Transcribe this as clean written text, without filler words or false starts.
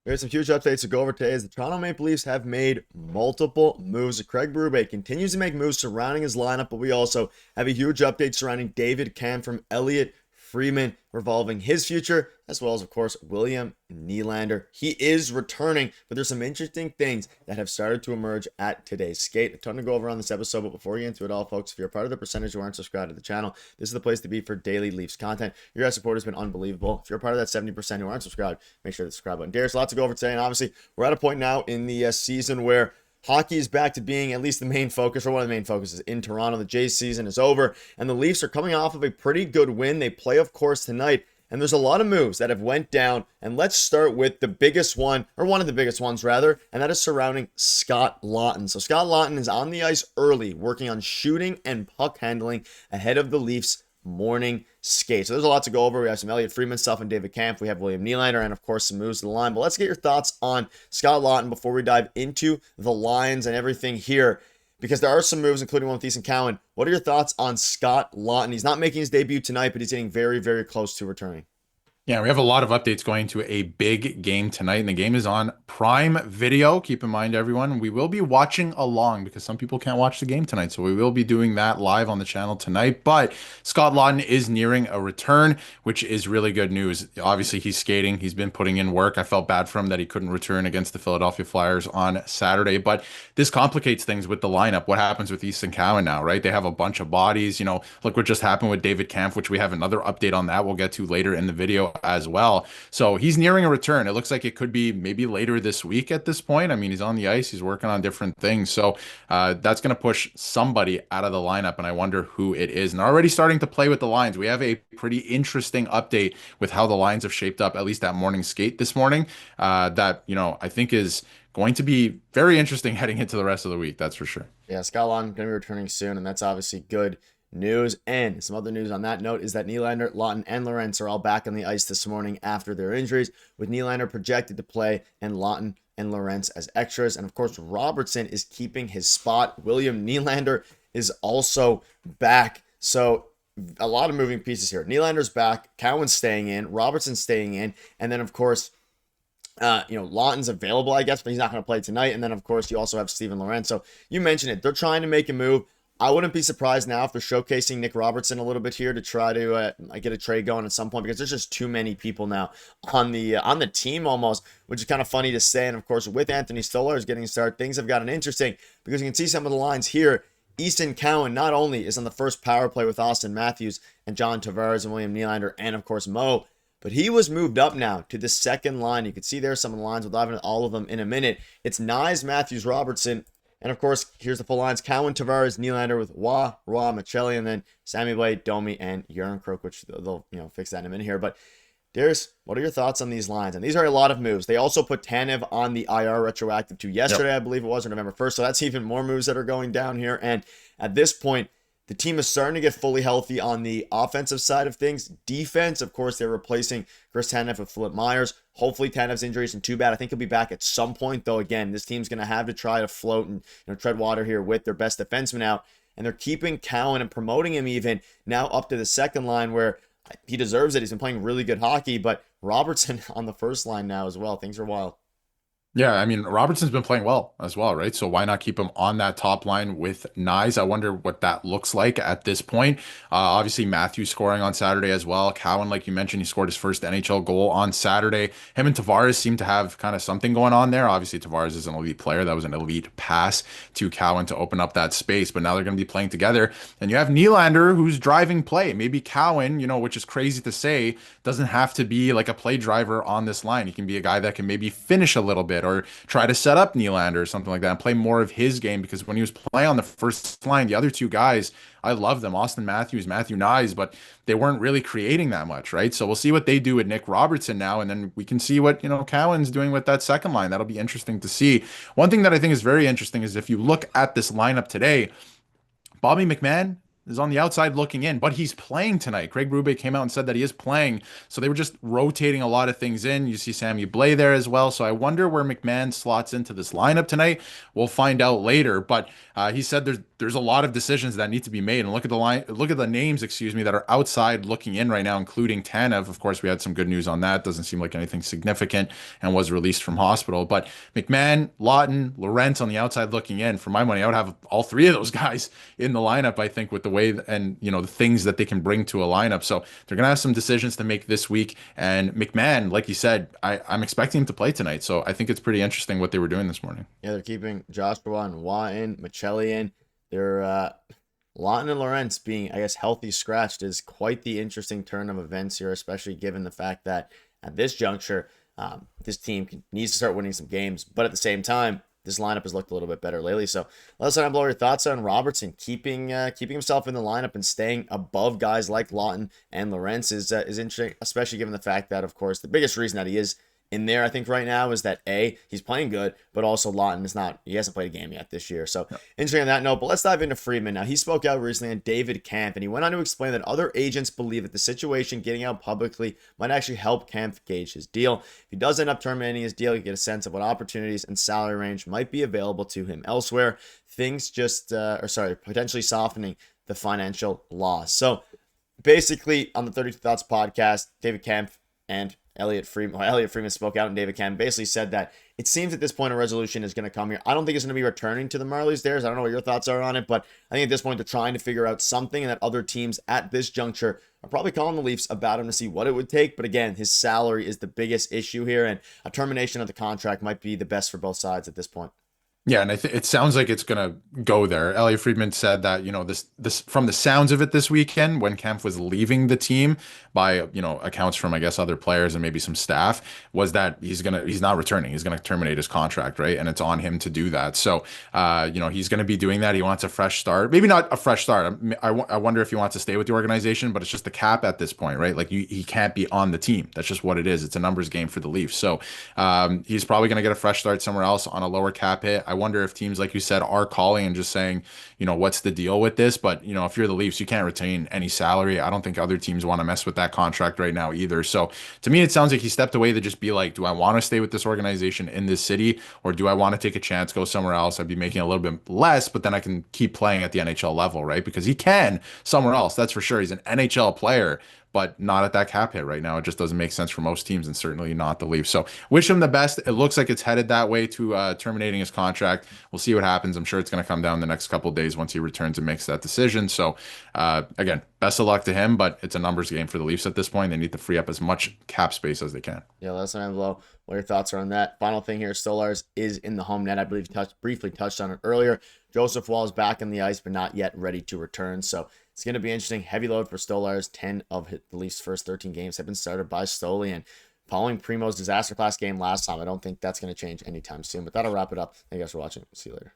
There's some huge updates to go over today as the Toronto Maple Leafs have made multiple moves. Craig Berube continues to make moves surrounding his lineup, but we also have a huge update surrounding David Kampf from Elliot Freeman revolving his future, as well as, of course, William Nylander. He is returning, but there's some interesting things that have started to emerge at today's skate. A ton to go over on this episode, but before we get into it all, folks, if you're a part of the percentage who aren't subscribed to the channel, this is the place to be for daily Leafs content. Your guys' support has been unbelievable. If you're a part of that 70% who aren't subscribed, make sure to subscribe button. Darius, lots to go over today, and obviously, we're at a point now in the season where hockey is back to being at least the main focus, or one of the main focuses in Toronto. The Jays season is over, and the Leafs are coming off of a pretty good win. They play, of course, tonight, and there's a lot of moves that have went down. And let's start with the biggest one, or one of the biggest ones, rather, and that is surrounding Scott Laughton. So Scott Laughton is on the ice early, working on shooting and puck handling ahead of the Leafs' morning skate. So there's a lot to go over. We have some Elliot Freeman stuff and David Kampf. We have William Nylander and, of course, some moves to the line. But let's get your thoughts on Scott Laughton before we dive into the lines and everything here, because there are some moves, including one with Ethan Cowan. What are your thoughts on Scott Laughton? He's not making his debut tonight, but he's getting very, very close to returning. Yeah, we have a lot of updates going to a big game tonight, and the game is on Prime Video. Keep in mind, everyone, we will be watching along because some people can't watch the game tonight, so we will be doing that live on the channel tonight. But Scott Laughton is nearing a return, which is really good news. Obviously, he's skating. He's been putting in work. I felt bad for him that he couldn't return against the Philadelphia Flyers on Saturday, but this complicates things with the lineup. What happens with Easton Cowan now, right? They have a bunch of bodies. Look what just happened with David Kampf, which we have another update on that we'll get to later in the video as well. So he's nearing a return. It looks like it could be maybe later this week at this point. I mean, he's on the ice, he's working on different things. So that's going to push somebody out of the lineup, and I wonder who it is. And already starting to play with the lines. We have a pretty interesting update with how the lines have shaped up, at least that morning skate this morning, that, I think is going to be very interesting heading into the rest of the week. That's for sure. Yeah, Scott Laughton going to be returning soon, and that's obviously good news. And some other news on that note is that Nylander, Laughton, and Lorentz are all back on the ice this morning after their injuries, with Nylander projected to play and Laughton and Lorentz as extras. And of course, Robertson is keeping his spot. William Nylander is also back. So a lot of moving pieces here. Nylander's back, Cowan's staying in, Robertson's staying in, and then of course, Laughton's available, I guess, but he's not going to play tonight. And then, of course, you also have Steven Lorentz. So you mentioned it. They're trying to make a move. I wouldn't be surprised now if they're showcasing Nick Robertson a little bit here to try to get a trade going at some point, because there's just too many people now on the team almost, which is kind of funny to say. And of course, with Anthony Stolarz getting started, things have gotten interesting because you can see some of the lines here. Easton Cowan not only is on the first power play with Austin Matthews and John Tavares and William Nylander and of course Mo, but he was moved up now to the second line. You can see there some of the lines. We'll dive into all of them in a minute. It's Nyes, Matthews, Robertson. And of course, here's the full lines. Cowan, Tavares, Nylander with Roy, Machelli, and then Sammy Blade, Domi, and Järnkrok, which they'll fix that in a minute here. But Darius, what are your thoughts on these lines? And these are a lot of moves. They also put Tanev on the IR retroactive to yesterday, yep. I believe it was, or November 1st. So that's even more moves that are going down here. And at this point, the team is starting to get fully healthy on the offensive side of things. Defense, of course, they're replacing Chris Tanev with Philip Myers. Hopefully, Tanev's injury isn't too bad. I think he'll be back at some point, though. Again, this team's going to have to try to float and tread water here with their best defenseman out. And they're keeping Cowan and promoting him even now up to the second line, where he deserves it. He's been playing really good hockey, but Robertson on the first line now as well. Things are wild. Yeah, I mean, Robertson's been playing well as well, right? So why not keep him on that top line with Nyes? I wonder what that looks like at this point. Obviously, Matthews scoring on Saturday as well. Cowan, like you mentioned, he scored his first NHL goal on Saturday. Him and Tavares seem to have kind of something going on there. Obviously, Tavares is an elite player. That was an elite pass to Cowan to open up that space, but now they're going to be playing together. And you have Nylander, who's driving play. Maybe Cowan, which is crazy to say, doesn't have to be like a play driver on this line. He can be a guy that can maybe finish a little bit, or try to set up Nylander or something like that and play more of his game, because when he was playing on the first line, the other two guys, I love them, Austin Matthews, Matthew Nyes, but they weren't really creating that much, right? So we'll see what they do with Nick Robertson now, and then we can see what, Cowan's doing with that second line. That'll be interesting to see. One thing that I think is very interesting is if you look at this lineup today, Bobby McMahon is on the outside looking in, but he's playing tonight. Craig Berube came out and said that he is playing. So they were just rotating a lot of things in. You see Sammy Blais there as well. So I wonder where McMahon slots into this lineup tonight. We'll find out later. But he said there's a lot of decisions that need to be made. And look at the line, look at the names, excuse me, that are outside looking in right now, including Tanev. Of course, we had some good news on that. Doesn't seem like anything significant and was released from hospital. But McMahon, Lawton, Lorentz on the outside looking in. For my money, I would have all three of those guys in the lineup, I think, with the way and the things that they can bring to a lineup. So they're gonna have some decisions to make this week. And McMahon, like you said, I'm expecting him to play tonight. So I think it's pretty interesting what they were doing this morning. Yeah, they're keeping Joshua and Watt in, Michelli in. They're Lawton and Lorentz being, I guess, healthy scratched is quite the interesting turn of events here, especially given the fact that at this juncture, this team needs to start winning some games. But at the same time, this lineup has looked a little bit better lately. So let us know below your thoughts on Robertson keeping himself in the lineup and staying above guys like Lawton and Lorentz is interesting, especially given the fact that, of course, the biggest reason that he is in there, I think, right now is that A, he's playing good, but also Lawton he hasn't played a game yet this year. So interesting on that note, but let's dive into Friedman. Now, he spoke out recently on David Kampf, and he went on to explain that other agents believe that the situation getting out publicly might actually help Kampf gauge his deal. If he does end up terminating his deal, you get a sense of what opportunities and salary range might be available to him elsewhere. Things potentially softening the financial loss. So basically, on the 32 Thoughts podcast, David Kampf and Elliot Friedman spoke out, and David Kampf basically said that it seems at this point a resolution is going to come here. I don't think it's going to be returning to the Marlies there. I don't know what your thoughts are on it, but I think at this point they're trying to figure out something, and that other teams at this juncture are probably calling the Leafs about him to see what it would take. But again, his salary is the biggest issue here, and a termination of the contract might be the best for both sides at this point. Yeah, and it sounds like it's gonna go there. Elliot Friedman said that this from the sounds of it this weekend when Kampf was leaving the team by accounts from I guess other players and maybe some staff was that he's not returning. He's gonna terminate his contract, right? And it's on him to do that. So he's gonna be doing that. He wants a fresh start. Maybe not a fresh start. I wonder if he wants to stay with the organization, but it's just the cap at this point, right? Like he can't be on the team. That's just what it is. It's a numbers game for the Leafs. So he's probably gonna get a fresh start somewhere else on a lower cap hit. I wonder if teams, like you said, are calling and just saying, what's the deal with this? But, if you're the Leafs, you can't retain any salary. I don't think other teams want to mess with that contract right now either. So to me, it sounds like he stepped away to just be like, do I want to stay with this organization in this city, or do I want to take a chance, go somewhere else? I'd be making a little bit less, but then I can keep playing at the NHL level, right? Because he can somewhere else. That's for sure. He's an NHL player, but not at that cap hit right now. It just doesn't make sense for most teams, and certainly not the Leafs. So wish him the best. It looks like it's headed that way to terminating his contract. We'll see what happens. I'm sure it's going to come down the next couple of days once he returns and makes that decision. So again, best of luck to him, but it's a numbers game for the Leafs at this point. They need to free up as much cap space as they can. Yeah, let us know below what your thoughts are on that. Final thing here, Stolarz is in the home net. I believe briefly touched on it earlier. Joseph Woll is back on the ice, but not yet ready to return. So it's going to be interesting. Heavy load for Stolarz. 10 of the Leafs' first 13 games have been started by Stoli. And following Primo's disaster class game last time, I don't think that's going to change anytime soon. But that'll wrap it up. Thank you guys for watching. See you later.